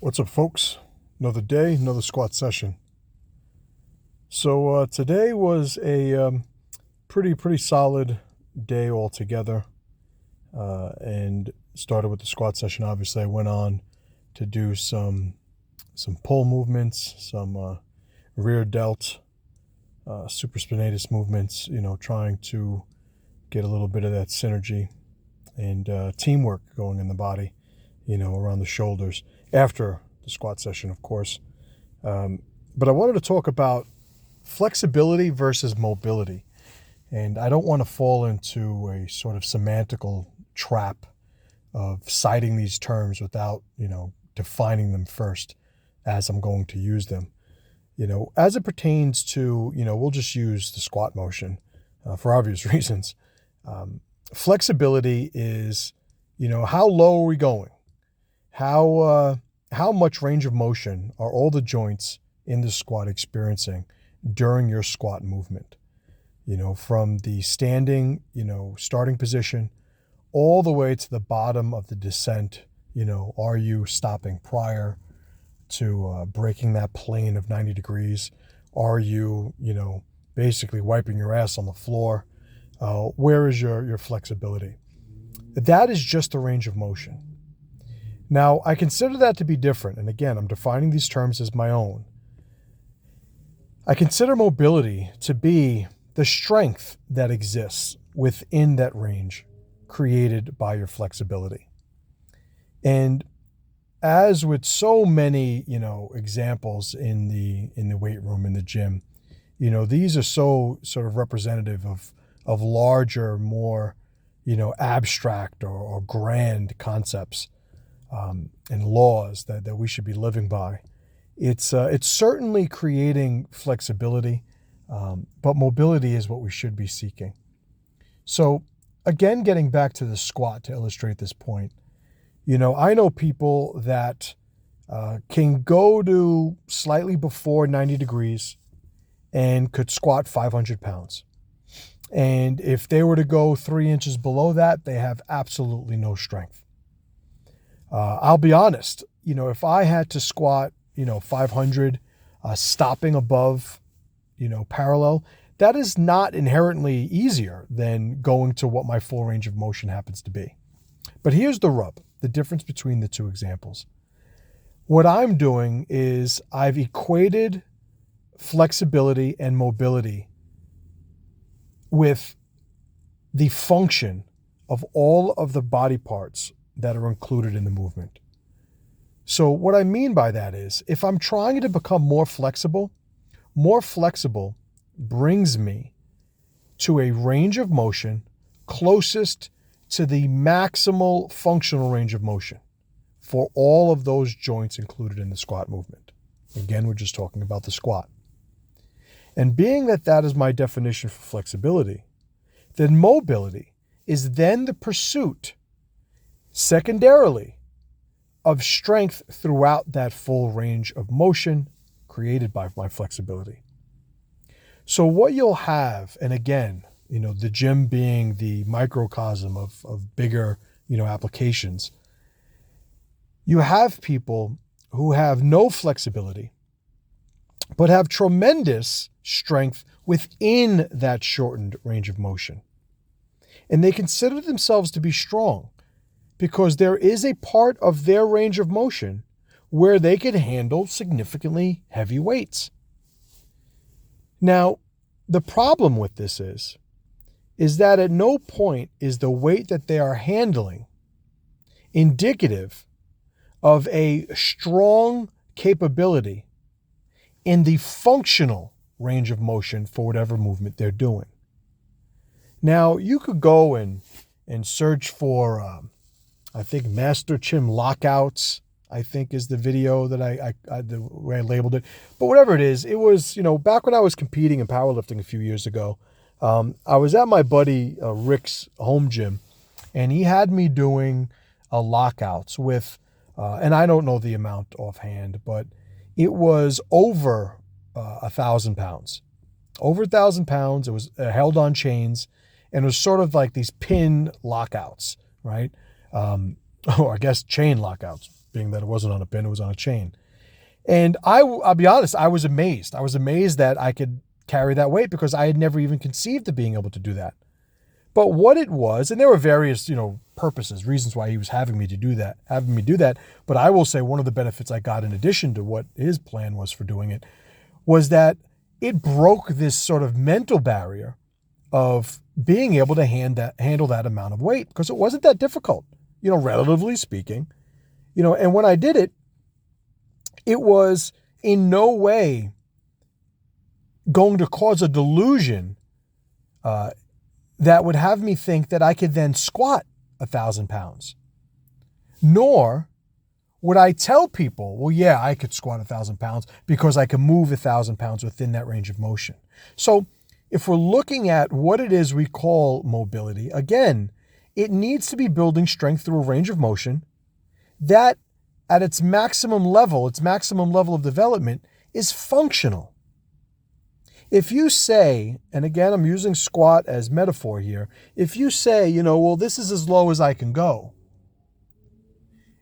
What's up, folks? Another day, another squat session. So today was a pretty solid day altogether, and started with the squat session. Obviously, I went on to do some pull movements, some rear delt, supraspinatus movements. Trying to get a little bit of that synergy and teamwork going in the body. Around the shoulders after the squat session, of course. But I wanted to talk about flexibility versus mobility. And I don't want to fall into a sort of semantical trap of citing these terms without, defining them first as I'm going to use them. As it pertains to, we'll just use the squat motion for obvious reasons. Flexibility is, how low are we going? How much range of motion are all the joints in the squat experiencing during your squat movement? From the standing, starting position all the way to the bottom of the descent. Are you stopping prior to breaking that plane of 90 degrees? Are you, basically wiping your ass on the floor? Where is your flexibility? That is just the range of motion. Now, I consider that to be different, and again, I'm defining these terms as my own. I consider mobility to be the strength that exists within that range created by your flexibility. And as with so many, examples in the weight room, in the gym, these are so sort of representative of larger, more, abstract or grand concepts. And laws that we should be living by. It's certainly creating flexibility, but mobility is what we should be seeking. So again, getting back to the squat to illustrate this point, I know people that can go to slightly before 90 degrees and could squat 500 pounds. And if they were to go 3 inches below that, they have absolutely no strength. I'll be honest, if I had to squat, 500, stopping above, parallel, that is not inherently easier than going to what my full range of motion happens to be. But here's the rub, the difference between the two examples. What I'm doing is I've equated flexibility and mobility with the function of all of the body parts that are included in the movement. So what I mean by that is, if I'm trying to become more flexible brings me to a range of motion closest to the maximal functional range of motion for all of those joints included in the squat movement. Again, we're just talking about the squat. And being that that is my definition for flexibility, then mobility is then the pursuit secondarily of strength throughout that full range of motion created by my flexibility. So what you'll have, and again, the gym being the microcosm of bigger, applications, you have people who have no flexibility, but have tremendous strength within that shortened range of motion. And they consider themselves to be strong, because there is a part of their range of motion where they can handle significantly heavy weights. Now, the problem with this is that at no point is the weight that they are handling indicative of a strong capability in the functional range of motion for whatever movement they're doing. Now, you could go and search for I think Master Chim Lockouts, I think, is the video that the way I labeled it. But whatever it is, it was, back when I was competing in powerlifting a few years ago, I was at my buddy Rick's home gym, and he had me doing lockouts with, and I don't know the amount offhand, but it was over 1,000 pounds. Over 1,000 pounds. It was held on chains, and it was sort of like these pin lockouts, right? Or I guess chain lockouts. being that it wasn't on a pin, it was on a chain. And I'll be honest, I was amazed. I was amazed that I could carry that weight because I had never even conceived of being able to do that. But what it was, and there were various, purposes, reasons why he was having me do that. But I will say one of the benefits I got in addition to what his plan was for doing it was that it broke this sort of mental barrier of being able to handle that amount of weight because it wasn't that difficult, relatively speaking, and when I did it, it was in no way going to cause a delusion that would have me think that I could then squat 1,000 pounds. Nor would I tell people, well, yeah, I could squat 1,000 pounds because I can move 1,000 pounds within that range of motion. So if we're looking at what it is we call mobility, again, it needs to be building strength through a range of motion that at its maximum level of development is functional. If you say, and again, I'm using squat as metaphor here. If you say, well, this is as low as I can go,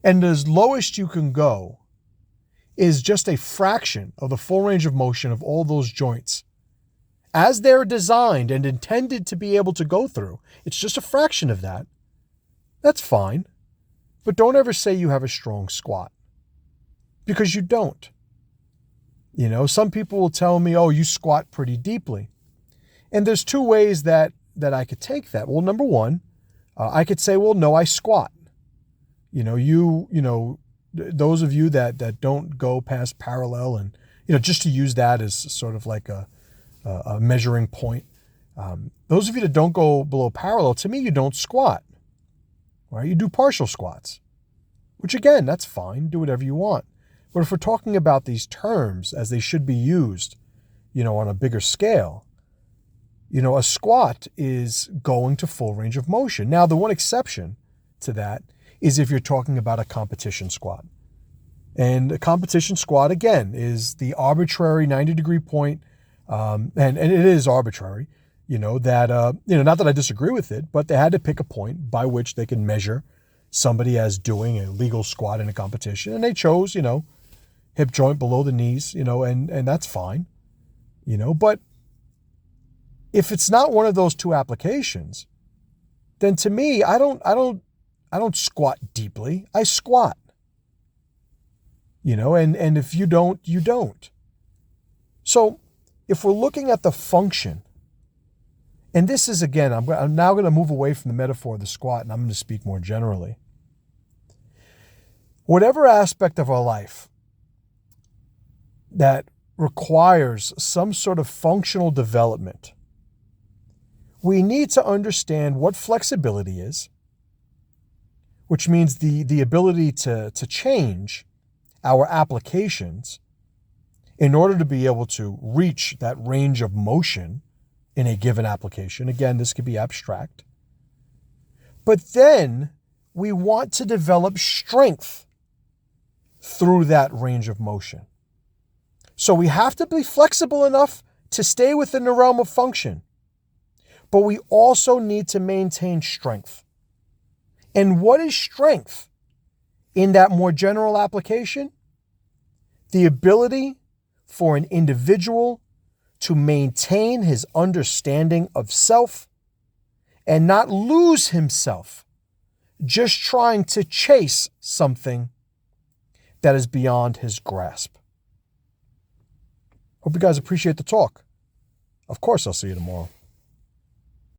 and as lowest you can go is just a fraction of the full range of motion of all those joints, as they're designed and intended to be able to go through, it's just a fraction of that, that's fine. But don't ever say you have a strong squat, because you don't. Some people will tell me, oh, you squat pretty deeply. And there's two ways that I could take that. Well, number one, I could say, well, no, I squat. Those of you that don't go past parallel and, just to use that as sort of like a measuring point. Those of you that don't go below parallel, to me, you don't squat, right? You do partial squats, which again, that's fine. Do whatever you want. But if we're talking about these terms as they should be used, on a bigger scale, a squat is going to full range of motion. Now, the one exception to that is if you're talking about a competition squat. And a competition squat, again, is the arbitrary 90-degree point, and it is arbitrary, not that I disagree with it, but they had to pick a point by which they can measure somebody as doing a legal squat in a competition. And they chose, hip joint below the knees, and that's fine, but if it's not one of those two applications, then to me, I don't squat deeply. I squat, and if you don't, you don't. So if we're looking at the function, and this is, again, I'm now going to move away from the metaphor of the squat, and I'm going to speak more generally. Whatever aspect of our life that requires some sort of functional development, we need to understand what flexibility is, which means the ability to change our applications in order to be able to reach that range of motion in a given application. Again, this could be abstract. But then we want to develop strength through that range of motion. So we have to be flexible enough to stay within the realm of function, but we also need to maintain strength. And what is strength in that more general application? The ability for an individual to maintain his understanding of self and not lose himself just trying to chase something that is beyond his grasp. Hope you guys appreciate the talk. Of course, I'll see you tomorrow.